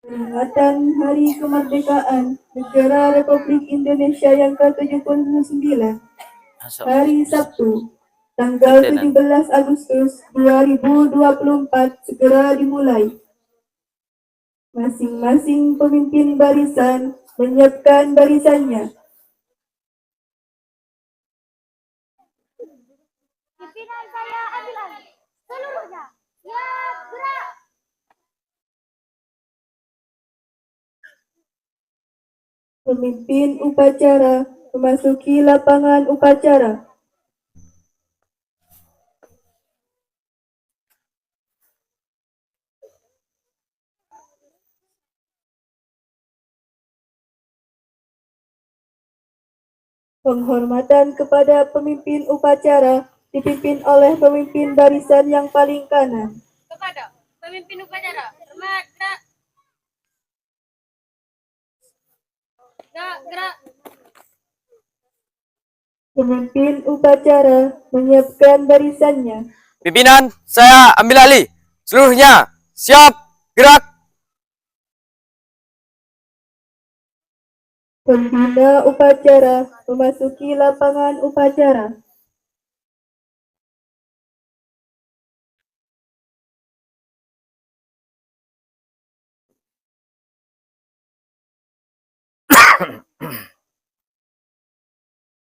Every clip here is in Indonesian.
Peringatan Hari Kemerdekaan Negara Republik Indonesia yang ke-79, hari Sabtu, tanggal 17 Agustus 2024 segera dimulai. Masing-masing pemimpin barisan menyiapkan barisannya. Pimpinan saya ambil alih. Seluruhnya siap gerak. Pemimpin upacara memasuki lapangan upacara. Penghormatan kepada pemimpin upacara dipimpin oleh pemimpin barisan yang paling kanan. Kepada pemimpin upacara, hormat, gerak. Gerak, gerak. Pemimpin upacara menyiapkan barisannya. Pimpinan, saya ambil alih. Seluruhnya, siap, gerak. Pembina upacara memasuki lapangan upacara.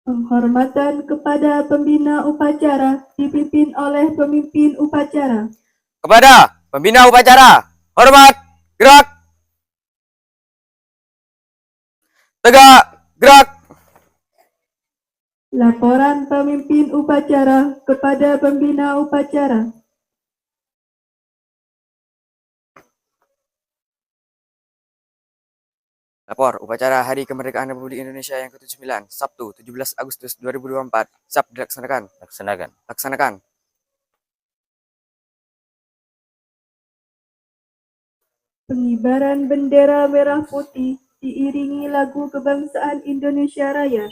Penghormatan kepada pembina upacara dipimpin oleh pemimpin upacara. Kepada pembina upacara, hormat, gerak. Tegak, gerak. Laporan pemimpin upacara kepada pembina upacara. Lapor upacara Hari Kemerdekaan Republik Indonesia yang ke-79, Sabtu 17 Agustus 2024. Siap dilaksanakan. Laksanakan. Pengibaran bendera merah putih diiringi lagu kebangsaan Indonesia Raya.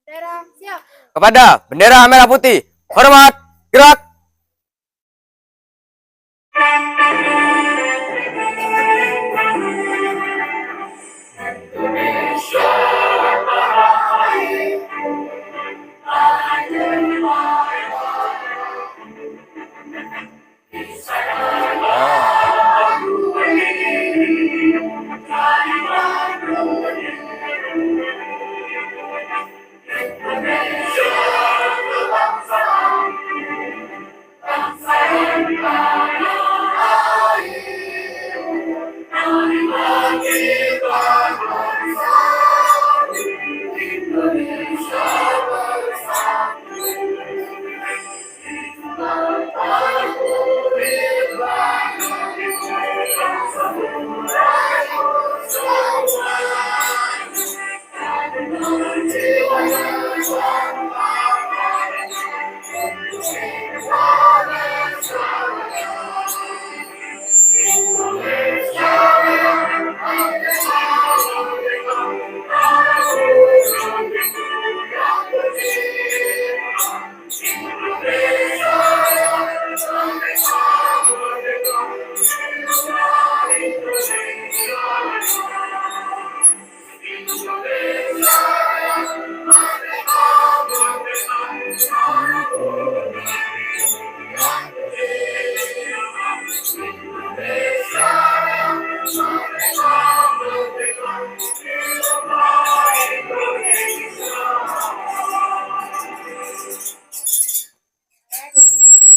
Bendera siap. Kepada bendera merah putih, hormat, gerak. Indonesia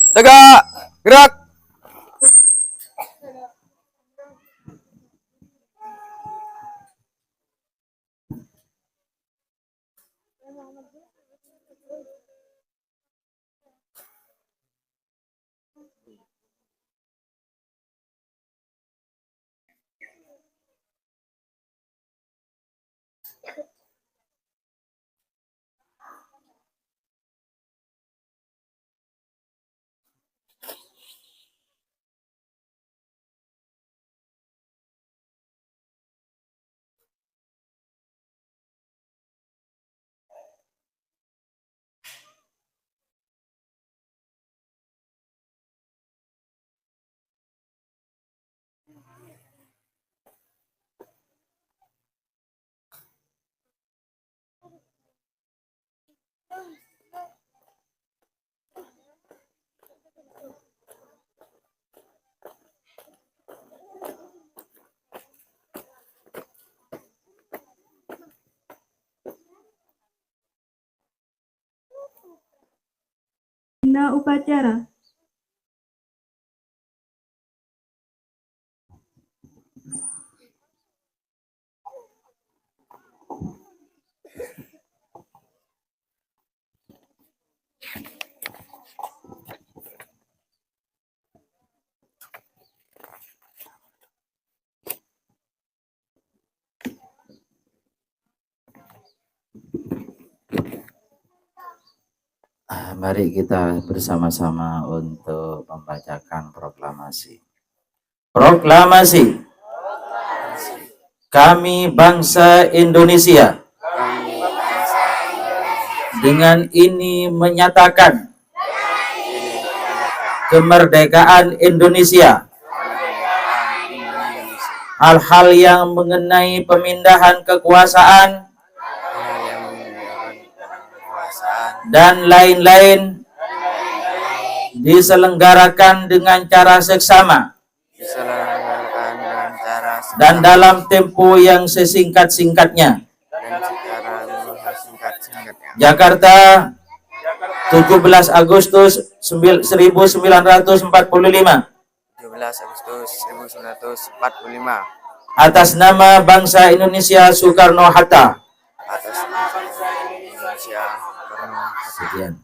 Tegak, gerak. Bina upacara. Mari kita bersama-sama untuk membacakan proklamasi. Proklamasi. Kami bangsa Indonesia dengan ini menyatakan kemerdekaan Indonesia. Hal-hal yang mengenai pemindahan kekuasaan dan lain-lain diselenggarakan dengan cara seksama dan dalam tempo yang sesingkat-singkatnya. Jakarta, 17 Agustus 1945. 17 Agustus 1945. Atas nama bangsa Indonesia Soekarno-Hatta. Atas nama bangsa Indonesia Soekarno-Hatta. Sekian.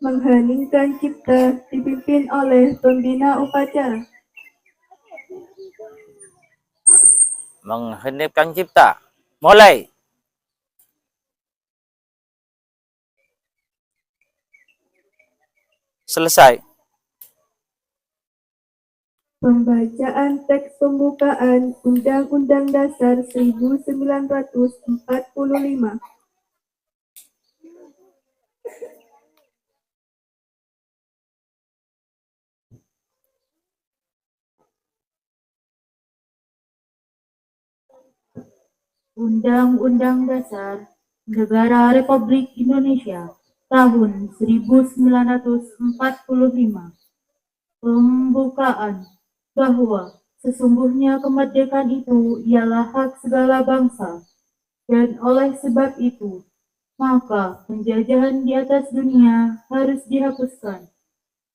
Mengheningkan cipta dipimpin oleh pembina upacara. Mengheningkan cipta. Mulai. Selesai. Pembacaan teks pembukaan Undang-Undang Dasar 1945. Undang-Undang Dasar Negara Republik Indonesia tahun 1945. Pembukaan bahwa sesungguhnya kemerdekaan itu ialah hak segala bangsa, dan oleh sebab itu, maka penjajahan di atas dunia harus dihapuskan.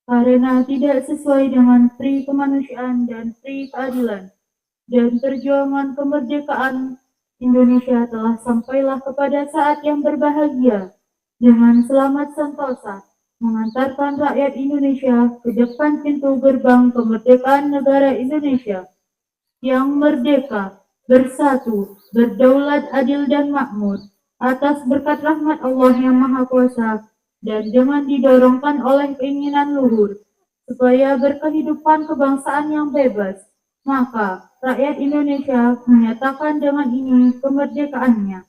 karena tidak sesuai dengan pri kemanusiaan dan pri keadilan, dan perjuangan kemerdekaan Indonesia telah sampailah kepada saat yang berbahagia dengan selamat sentosa mengantarkan rakyat Indonesia ke depan pintu gerbang kemerdekaan negara Indonesia yang merdeka, bersatu, berdaulat, adil dan makmur atas berkat rahmat Allah yang Maha Kuasa, dan jangan didorongkan oleh keinginan luhur supaya berkehidupan kebangsaan yang bebas. Maka rakyat Indonesia menyatakan dengan ini kemerdekaannya.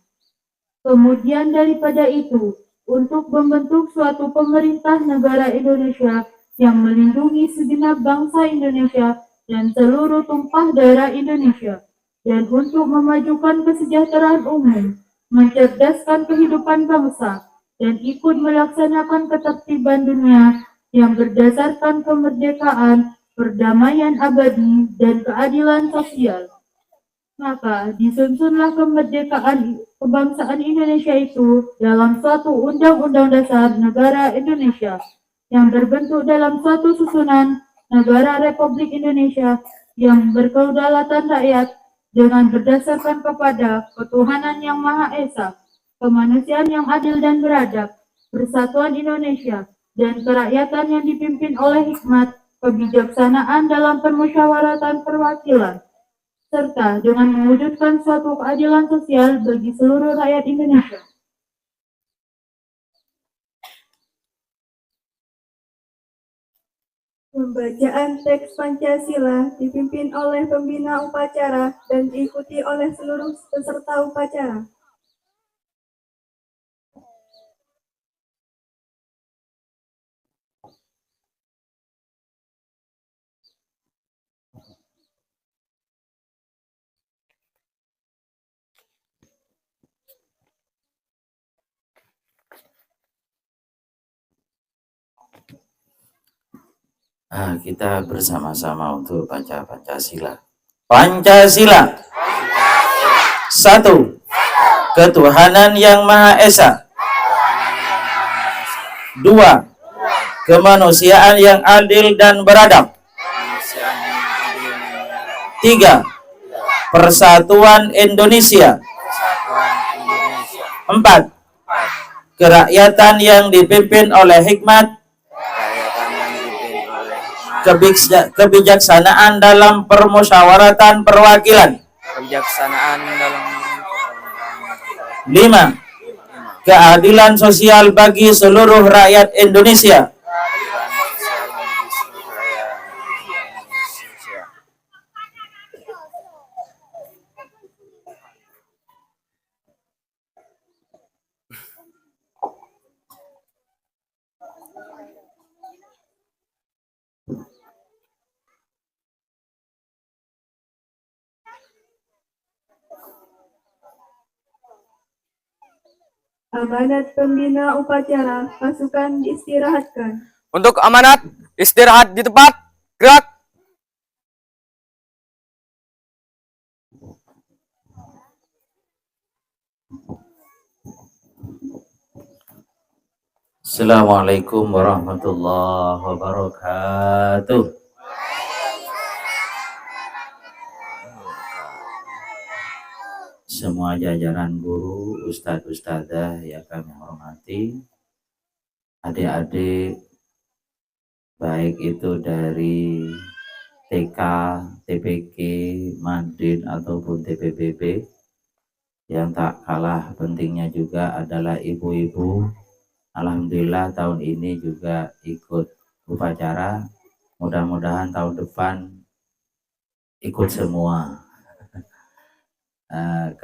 Kemudian daripada itu, untuk membentuk suatu pemerintah negara Indonesia yang melindungi segenap bangsa Indonesia dan seluruh tumpah darah Indonesia, dan untuk memajukan kesejahteraan umum, mencerdaskan kehidupan bangsa, dan ikut melaksanakan ketertiban dunia yang berdasarkan kemerdekaan, perdamaian abadi, dan keadilan sosial. Maka disusunlah kemerdekaan kebangsaan Indonesia itu dalam suatu undang-undang dasar negara Indonesia yang berbentuk dalam suatu susunan negara Republik Indonesia yang berkedaulatan rakyat dengan berdasarkan kepada ketuhanan yang Maha Esa, kemanusiaan yang adil dan beradab, persatuan Indonesia, dan kerakyatan yang dipimpin oleh hikmat, kebijaksanaan dalam permusyawaratan perwakilan, serta dengan mewujudkan suatu keadilan sosial bagi seluruh rakyat Indonesia. Pembacaan teks Pancasila dipimpin oleh pembina upacara dan diikuti oleh seluruh peserta upacara. Kita bersama-sama untuk baca Pancasila. Pancasila. 1. Ketuhanan yang Maha Esa. 2. Kemanusiaan yang adil dan beradab. 3. Persatuan Indonesia. 4. Kerakyatan yang dipimpin oleh hikmat, kebijaksanaan dalam permusyawaratan perwakilan. 5. Keadilan sosial bagi seluruh rakyat Indonesia. 5. Amanat pembina upacara, pasukan diistirahatkan. Untuk amanat, istirahat di tempat, gerak. Assalamualaikum warahmatullahi wabarakatuh. Semua jajaran guru, ustadz ustadzah yang kami hormati, adik-adik baik itu dari TK, TPK, Madin ataupun TPBB, yang tak kalah pentingnya juga adalah ibu-ibu. Alhamdulillah tahun ini juga ikut upacara, mudah-mudahan tahun depan ikut semua.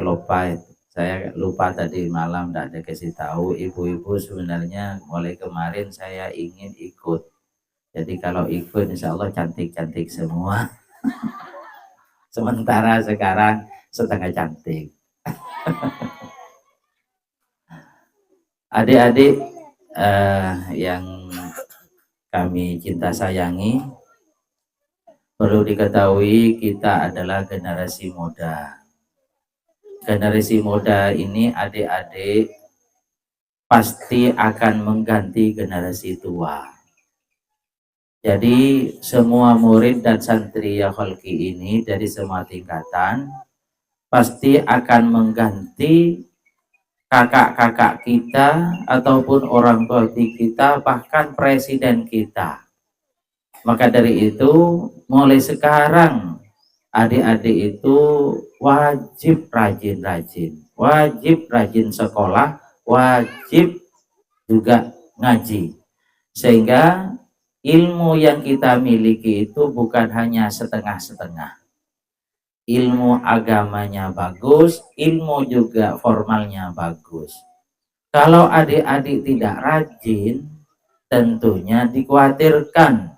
Kelopai, saya lupa tadi malam tidak ada kasih tahu ibu-ibu, sebenarnya mulai kemarin saya ingin ikut. Jadi kalau ikut insya Allah cantik-cantik semua. Sementara sekarang setengah cantik. Adik-adik yang kami cinta sayangi, perlu diketahui kita adalah generasi muda. Generasi muda ini adik-adik pasti akan mengganti generasi tua. Jadi semua murid dan santri ya kholki ini dari semua tingkatan pasti akan mengganti kakak-kakak kita ataupun orang tua kita, bahkan presiden kita. Maka dari itu mulai sekarang adik-adik itu wajib rajin-rajin, wajib rajin sekolah, wajib juga ngaji, sehingga ilmu yang kita miliki itu bukan hanya setengah-setengah. Ilmu agamanya bagus, ilmu juga formalnya bagus. Kalau adik-adik tidak rajin, tentunya dikhawatirkan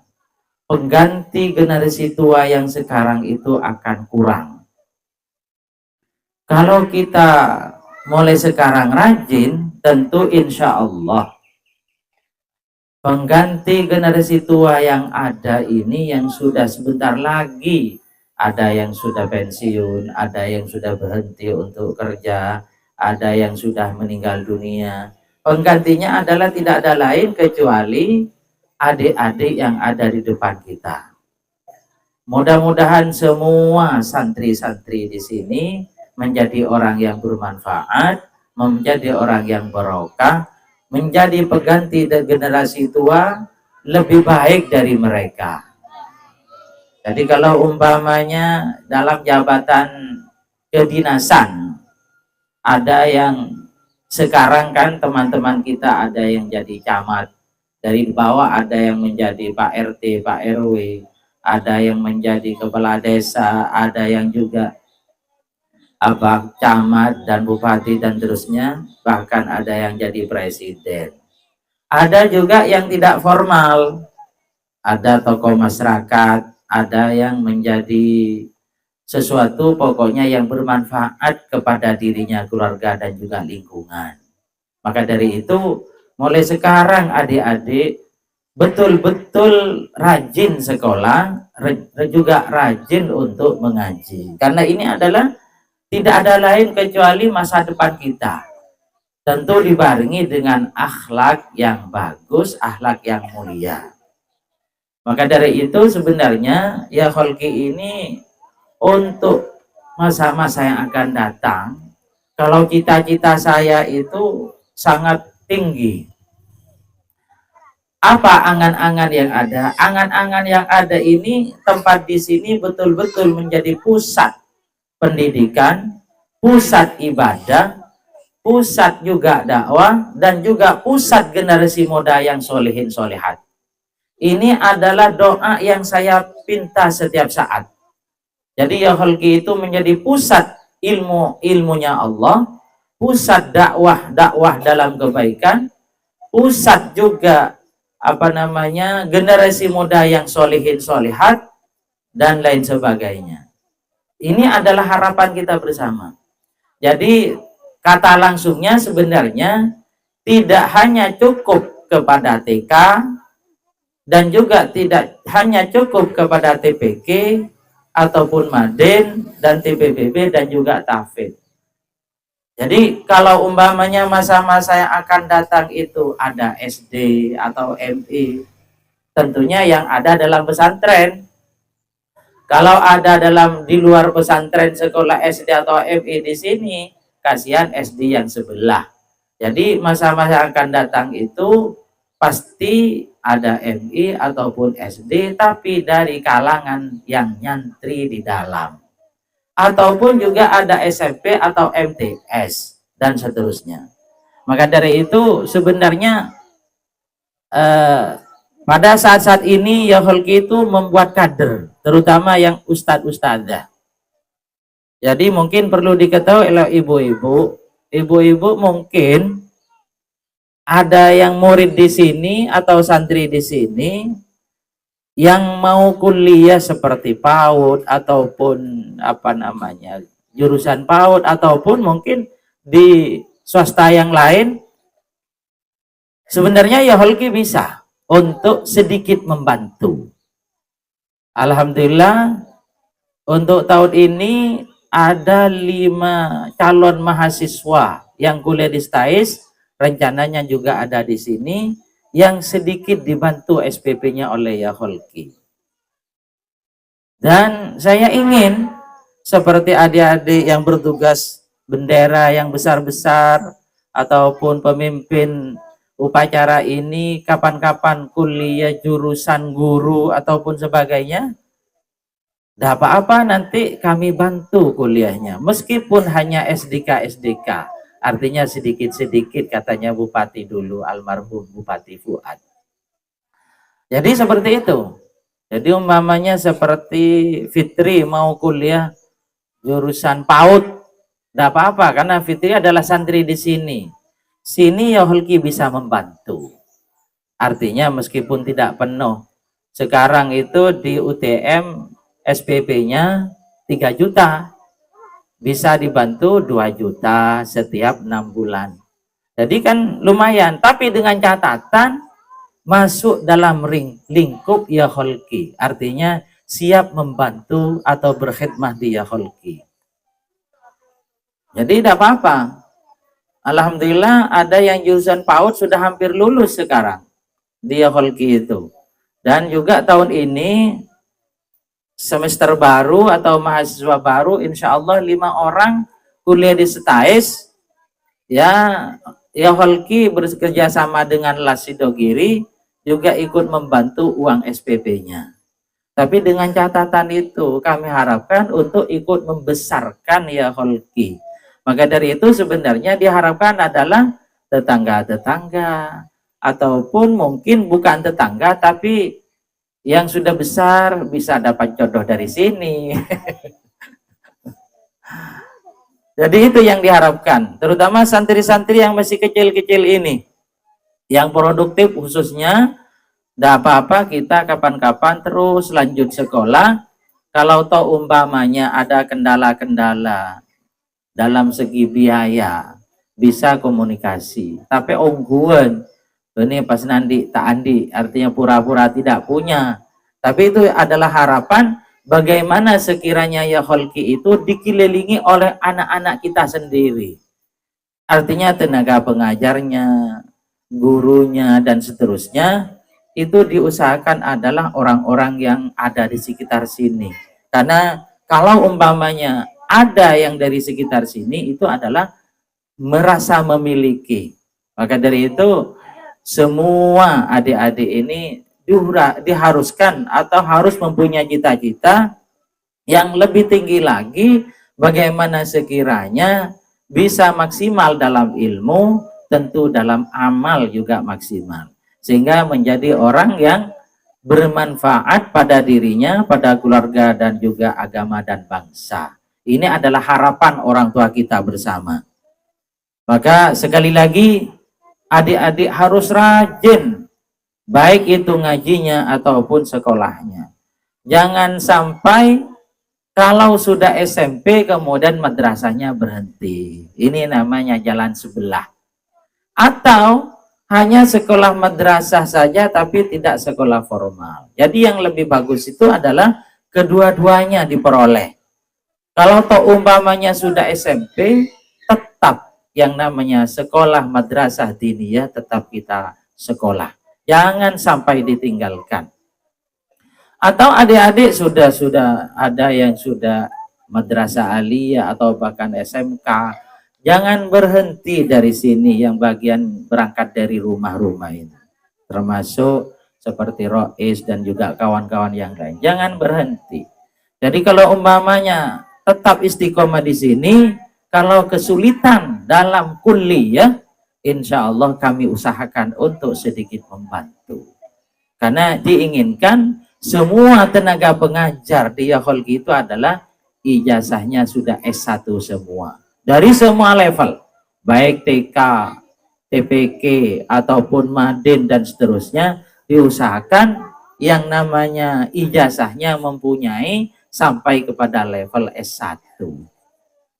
pengganti generasi tua yang sekarang itu akan kurang. Kalau kita mulai sekarang rajin, tentu insya Allah pengganti generasi tua yang ada ini yang sudah sebentar lagi, ada yang sudah pensiun, ada yang sudah berhenti untuk kerja, ada yang sudah meninggal dunia. Penggantinya adalah tidak ada lain kecuali adik-adik yang ada di depan kita. Mudah-mudahan semua santri-santri di sini menjadi orang yang bermanfaat, menjadi orang yang barokah, menjadi pengganti generasi tua lebih baik dari mereka. Jadi kalau umpamanya dalam jabatan kedinasan, ada yang sekarang kan teman-teman kita ada yang jadi camat, dari bawah ada yang menjadi Pak RT, Pak RW, ada yang menjadi kepala desa, ada yang juga camat dan bupati dan terusnya, bahkan ada yang jadi presiden. Ada juga yang tidak formal, ada tokoh masyarakat, ada yang menjadi sesuatu pokoknya yang bermanfaat kepada dirinya, keluarga dan juga lingkungan. Maka dari itu mulai sekarang adik-adik betul-betul rajin sekolah, juga rajin untuk mengaji. Karena ini adalah tidak ada lain kecuali masa depan kita. Tentu dibarengi dengan akhlak yang bagus, akhlak yang mulia. Maka dari itu sebenarnya ya kholki ini untuk masa-masa yang akan datang, kalau cita-cita saya itu sangat tinggi. Apa angan-angan yang ada? Angan-angan yang ada ini, tempat di sini betul-betul menjadi pusat pendidikan, pusat ibadah, pusat juga dakwah, dan juga pusat generasi muda yang solehin solehat. Ini adalah doa yang saya pinta setiap saat. Jadi ya kholki itu menjadi pusat ilmunya Allah, pusat dakwah dalam kebaikan, pusat juga generasi muda yang solehin solehat dan lain sebagainya. Ini adalah harapan kita bersama. Jadi kata langsungnya sebenarnya tidak hanya cukup kepada TK dan juga tidak hanya cukup kepada TPK ataupun Maden dan TPBB dan juga Tafid. Jadi kalau umpamanya masa-masa yang akan datang itu ada SD atau MI, tentunya yang ada dalam pesantren. Kalau ada di luar pesantren sekolah SD atau MI di sini, kasihan SD yang sebelah. Jadi masa-masa yang akan datang itu pasti ada MI ataupun SD, tapi dari kalangan yang nyantri di dalam. Ataupun juga ada SMP atau MTS dan seterusnya. Maka dari itu sebenarnya pada saat-saat ini ya kholki itu membuat kader, terutama yang ustadz-ustadzah. Jadi mungkin perlu diketahui oleh ibu-ibu mungkin ada yang murid di sini atau santri di sini yang mau kuliah seperti PAUD ataupun jurusan PAUD ataupun mungkin di swasta yang lain, sebenarnya ya kholki bisa untuk sedikit membantu. Alhamdulillah untuk tahun ini ada 5 calon mahasiswa yang kuliah di STAIS, rencananya juga ada di sini, yang sedikit dibantu SPP-nya oleh Ya Holki. Dan saya ingin seperti adik-adik yang bertugas bendera yang besar-besar ataupun pemimpin upacara ini kapan-kapan kuliah jurusan guru ataupun sebagainya, tidak apa-apa, nanti kami bantu kuliahnya meskipun hanya SDK, artinya sedikit-sedikit, katanya Bupati dulu, almarhum Bupati Fuad. Jadi seperti itu. Jadi umpamanya seperti Fitri mau kuliah jurusan PAUD, tidak apa-apa karena Fitri adalah santri di sini. Sini Ya Holki bisa membantu. Artinya meskipun tidak penuh. Sekarang itu di UTM SPP-nya 3 juta. Bisa dibantu 2 juta setiap 6 bulan. Jadi kan lumayan. Tapi dengan catatan masuk dalam lingkup Ya Holki. Artinya siap membantu atau berkhidmah di Ya Holki. Jadi tidak apa-apa. Alhamdulillah ada yang jurusan PAUD sudah hampir lulus sekarang di Ya Holki itu. Dan juga tahun ini semester baru atau mahasiswa baru, insya Allah 5 orang kuliah di STAIS. Ya Holki bekerja sama dengan Lasidogiri juga ikut membantu uang SPP-nya. Tapi dengan catatan itu kami harapkan untuk ikut membesarkan Ya Holki. Maka dari itu sebenarnya diharapkan adalah tetangga-tetangga ataupun mungkin bukan tetangga tapi yang sudah besar bisa dapat jodoh dari sini. Jadi itu yang diharapkan, terutama santri-santri yang masih kecil-kecil ini, yang produktif khususnya. Tidak apa-apa, kita kapan-kapan terus lanjut sekolah. Kalau toh umpamanya ada kendala-kendala dalam segi biaya, bisa komunikasi. Tapi ongguan, ini pas nanti tak andi, artinya pura-pura tidak punya. Tapi itu adalah harapan bagaimana sekiranya Ya Holki itu dikelilingi oleh anak-anak kita sendiri. Artinya tenaga pengajarnya, gurunya, dan seterusnya, itu diusahakan adalah orang-orang yang ada di sekitar sini. Karena kalau umpamanya ada yang dari sekitar sini, itu adalah merasa memiliki. Maka dari itu semua adik-adik ini diharuskan atau harus mempunyai cita-cita yang lebih tinggi lagi, bagaimana sekiranya bisa maksimal dalam ilmu, tentu dalam amal juga maksimal, sehingga menjadi orang yang bermanfaat pada dirinya, pada keluarga, dan juga agama dan bangsa. Ini adalah harapan orang tua kita bersama. Maka sekali lagi, adik-adik harus rajin, baik itu ngajinya ataupun sekolahnya. Jangan sampai kalau sudah SMP kemudian madrasahnya berhenti. Ini namanya jalan sebelah. Atau hanya sekolah madrasah saja tapi tidak sekolah formal. Jadi yang lebih bagus itu adalah kedua-duanya diperoleh. Kalau toh umpamanya sudah SMP, tetap yang namanya sekolah madrasah diniyah tetap kita sekolah. Jangan sampai ditinggalkan. Atau adik-adik sudah ada yang sudah madrasah aliyah atau bahkan SMK, jangan berhenti dari sini yang bagian berangkat dari rumah-rumah ini. Termasuk seperti Rois dan juga kawan-kawan yang lain. Jangan berhenti. Jadi kalau umpamanya tetap istiqomah di sini, kalau kesulitan dalam kuliah, insya Allah kami usahakan untuk sedikit membantu. Karena diinginkan semua tenaga pengajar di Ya Holki itu adalah ijazahnya sudah S1 semua. Dari semua level, baik TK, TPK, ataupun Madin dan seterusnya, diusahakan yang namanya ijazahnya mempunyai sampai kepada level S1.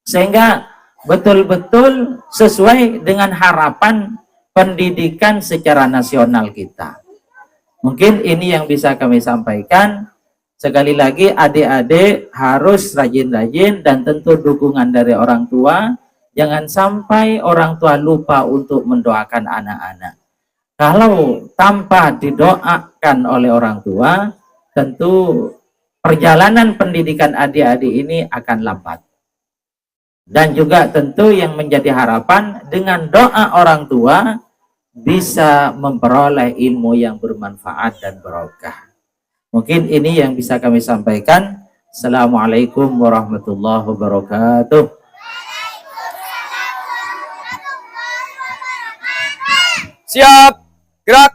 Sehingga betul-betul sesuai dengan harapan pendidikan secara nasional kita. Mungkin ini yang bisa kami sampaikan. Sekali lagi adik-adik harus rajin-rajin dan tentu dukungan dari orang tua. Jangan sampai orang tua lupa untuk mendoakan anak-anak. Kalau tanpa didoakan oleh orang tua, tentu perjalanan pendidikan adik-adik ini akan lambat. Dan juga tentu yang menjadi harapan, dengan doa orang tua bisa memperoleh ilmu yang bermanfaat dan barokah. Mungkin ini yang bisa kami sampaikan. Assalamualaikum warahmatullahi wabarakatuh. Siap, gerak.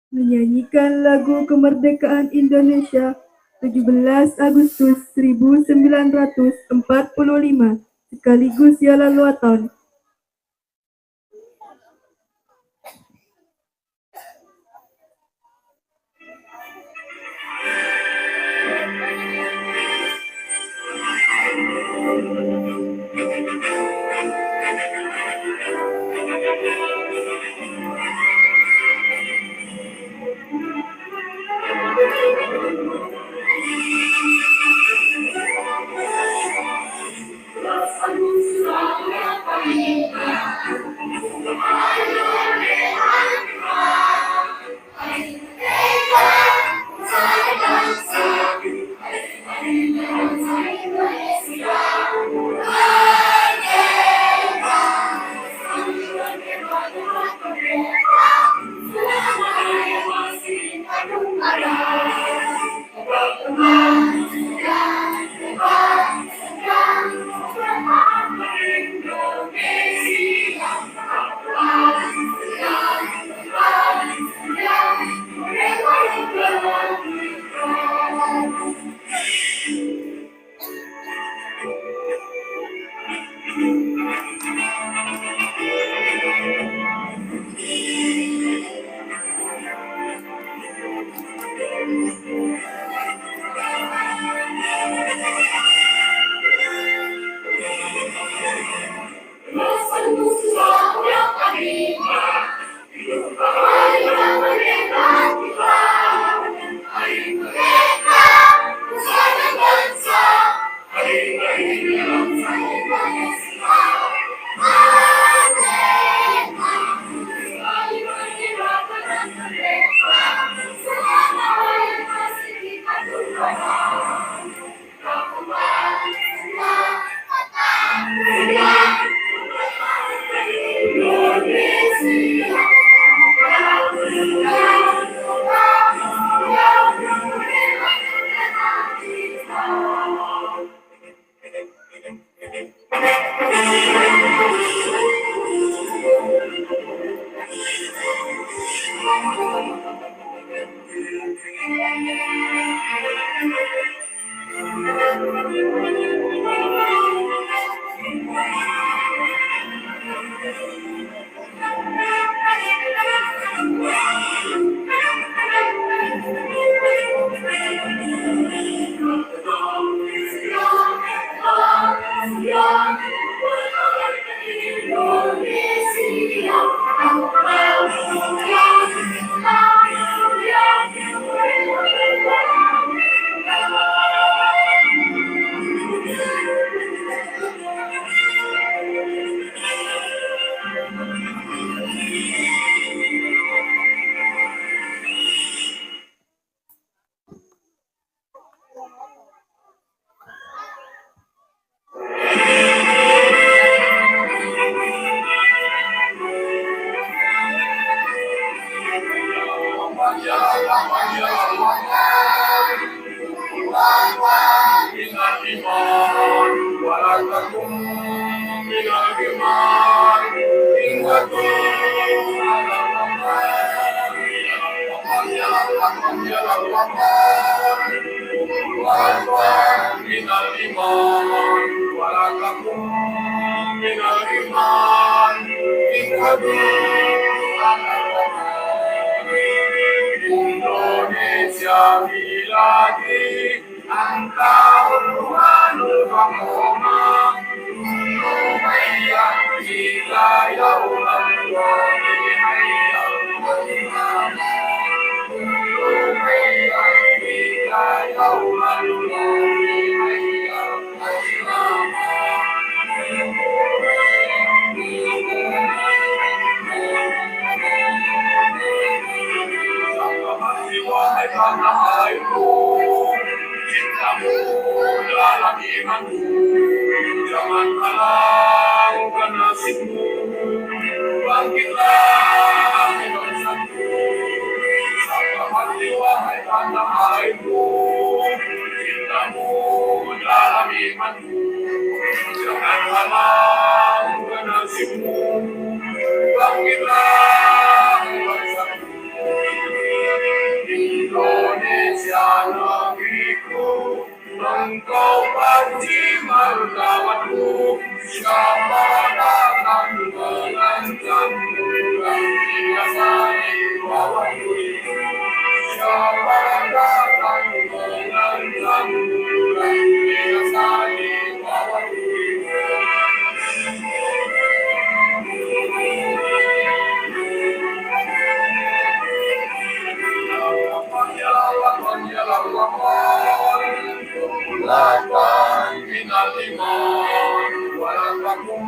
Menyanyikan lagu kemerdekaan Indonesia 17 Agustus 1945 sekaligus Yala Luaton. Indonesia miladi anta urwanul famoma Umayya jika yauman wani hayyam Umayya jika yauman wani hayyam bangkitlah bangsaku, sapa hati wahai tanah airku, cintamu dalam imanku, jangan halang nasibmu, bangkitlah bangsaku, Indonesia negeriku, engkau panji martabatku, siapa datang mengancammu, hingga saling bawah diriku, siapa datang mengancammu, hingga saling bawah diriku. Lakan minal iman, walakakum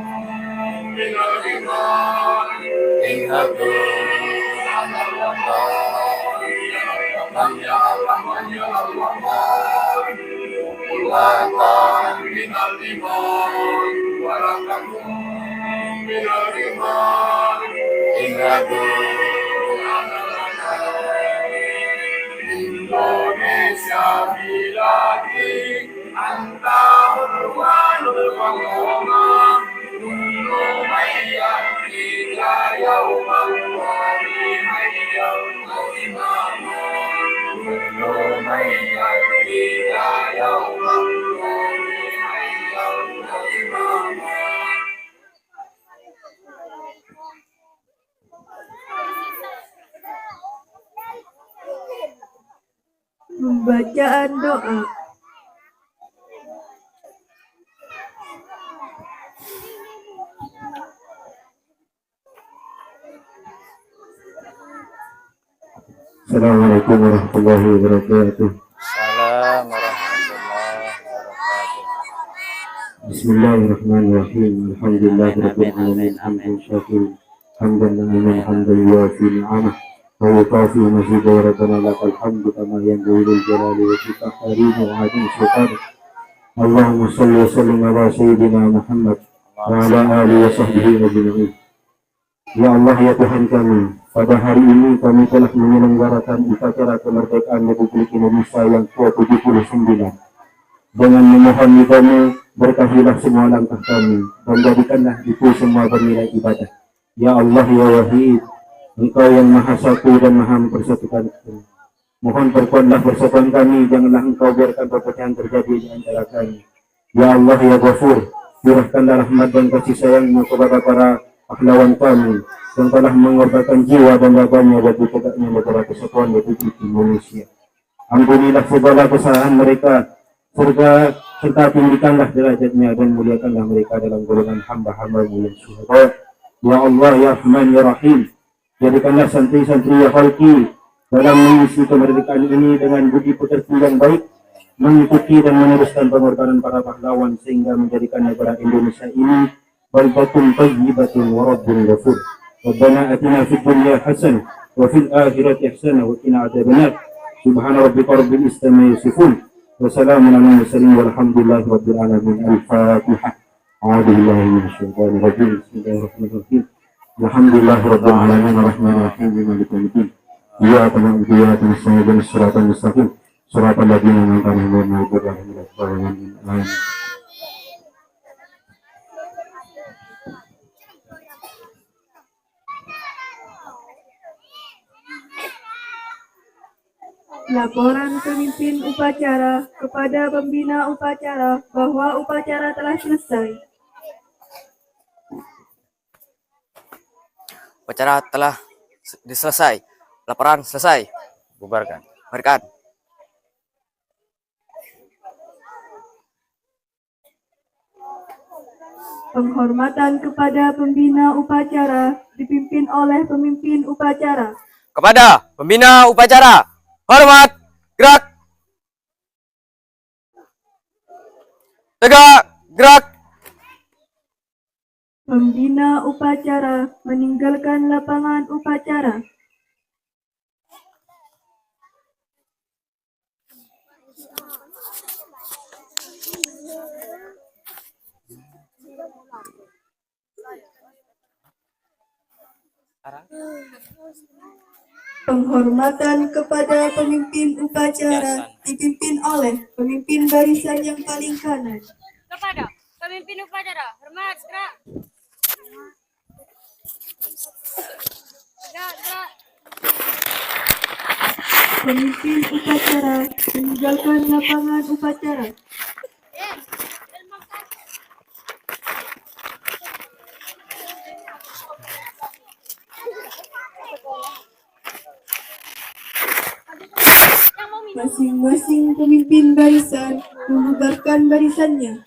minal iman, inhadu ya Allah, lakan minal iman, walakakum minal iman, inhadu Indonesia biladi anta urwanul wangoma kullu mayyan fika yawman wali hayyan imama kullu mayyan fika yawman wali hayyan imama. Pembacaan doa. Assalamualaikum warahmatullahi wabarakatuh. Salam warahmatullahi wabarakatuh. Bismillahirrahmanirrahim. Alhamdulillahirabbil alamin. Hamdan syakirin. Hamdan na'iman hamdan yuwafi ni'amah. Wa yukafi mazidah wa rabbana lakal hamdu kama yanbaghi lil jalali wa qahri wa 'azim sultanik. Allahumma shalli wa sallim ala sayyidina Muhammad wa ala alihi wa sahbihi ajma'in. Ya Allah, ya Tuhan kami, pada hari ini kami telah menyelenggarakan upacara kemerdekaan Republik Indonesia yang ke-79. Dengan memohon ridhamu, berkahilah semua langkah kami, dan jadikanlah itu semua bernilai ibadah. Ya Allah, ya Wahid, Engkau yang Maha Satu dan Maha mempersatukan kami. Mohon perkuatlah persatuan kami, janganlah Engkau biarkan perpecahan terjadi di antara kami. Ya Allah, ya Ghafur, curahkanlah rahmat dan kasih sayang-Mu kepada para pahlawan kami yang telah mengorbankan jiwa dan raganya bagi tegaknya negara kesatuan Republik Indonesia. Ampunilah segala kesalahan mereka, serta tinggikanlah derajatnya dan muliakanlah mereka dalam golongan hamba-hamba-Mu yang syuhada. Ya Allah, ya Rahman, ya Rahim, jadikanlah santri-santri ya Khalqi dalam mengisi kemerdekaan ini dengan budi pekerti yang baik, mengikuti dan meneruskan pengorbanan para pahlawan sehingga menjadikan negara Indonesia ini baldatun thayyibatun wa rabbun ghafur. Rabbana atina fid dunya hasanah wa fil akhirati hasanah wa qina adzabannar. Subhana rabbika rabbil izzati amma yasifun wa salamun alal mursalin walhamdulillahi rabbil alamin. Al-Fatihah. A'udzu billahi minasy syaithanir rajim. Bismillahirrahmanirrahim. Alhamdulillahi rabbil alamin arrahmanir rahim maliki yaumiddin. Iyyaka na'budu wa iyyaka nasta'in ihdinas siratal mustaqim siratal ladzina an'amta 'alaihim ghairil maghdubi 'alaihim waladdallin. Amin. Laporan pemimpin upacara kepada pembina upacara bahwa upacara telah selesai. Upacara telah selesai. Laporan selesai. Bubarkan. Berkat. Penghormatan kepada pembina upacara dipimpin oleh pemimpin upacara. Kepada pembina upacara, hormat, gerak. Tegak, gerak. Pembina upacara meninggalkan lapangan upacara. Penghormatan kepada pemimpin upacara dipimpin oleh pemimpin barisan yang paling kanan. Kepada pemimpin upacara, hormat, gerak. Gerak. Pemimpin upacara meninggalkan lapangan upacara. Masing-masing pemimpin barisan membubarkan barisannya.